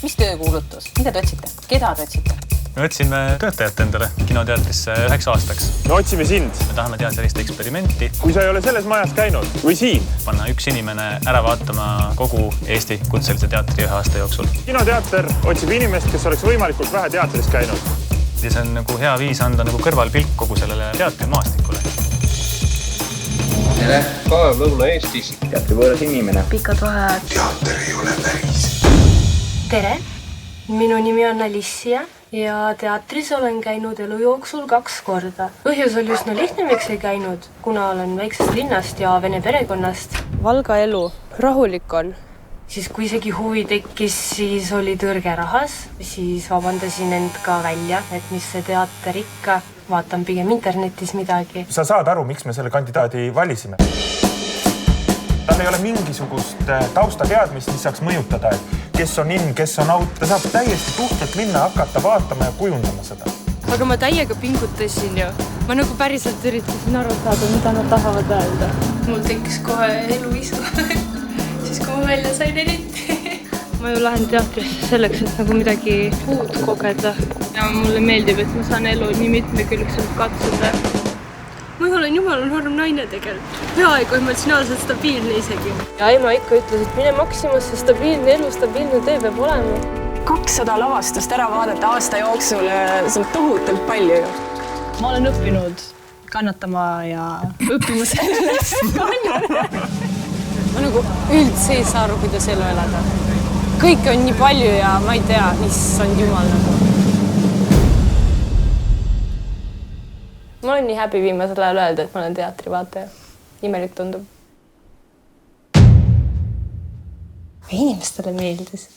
Mis töökuulutus? Mida te otsite? Keda te otsite? Me otsime töötajat endale kinoteatrisse 9 aastaks. Me otsime sind. Me tahame teha sellist eksperimenti. Kui sa ei ole selles majas käinud või siin. Panna üks inimene ära vaatama kogu Eesti kutselise teatri 1 aasta jooksul. Kinoteater otsib inimest, kes oleks võimalikult vähe teatris käinud. Ja see on nagu hea viis anda nagu kõrvalpilk kogu sellele teatrimaastikule. Tere, Kalev Lõuna-Eestis. Teatri võõras inimene. Pikad vaheajad. Teater ei ole päris. Tere, minu nimi on Alicia ja teatris olen käinud elu jooksul 2 korda. Põhjus oli üsna lihtne, miks ei käinud, kuna olen väiksest linnast ja vene perekonnast. Valga elu, rahulik on. Siis kui isegi huvi tekkis, siis oli tõrge rahas, siis vabandasin end ka välja, et mis see teater ikka, vaatan pigem internetis midagi. Sa saad aru, miks me selle kandidaadi valisime? Tal ei ole mingisugust taustateadmist, mis saaks mõjutada, et kes on in, kes on out. Ta saab täiesti puhtalt minna, hakata vaatama ja kujundama seda. Aga ma täiega pingutasin ju. Ma nagu päriselt üritasin aru saada, mida nad tahavad öelda. Mul tekkis kohe eluisu, siis kui ma välja sain eriti. Ma ju lähen teatrisse selleks, et nagu midagi uut kogeda. Ja mulle meeldib, et ma saan elu nii mitmekülgselt katsuda. Ma olen jumala noorem naine tegelikult. Peaaegu emotsionaalselt stabiilne isegi. Ja ema ikka ütles, et mine Maximusse, stabiilne elu, stabiilne tee peab olema. 200 lavastust ära vaadata aasta jooksul, see on tohutult palju ju. Ma olen õppinud kannatama ja õppima sellest. Ma nagu üldse ei saa aru, kuidas elu elada. Kõike on nii palju ja ma ei tea, issand jumal nagu. Ma olen nii happy viimasel ajal öelda, et ma olen teatrivaataja. Imelik tundub. Inimestele meeldis.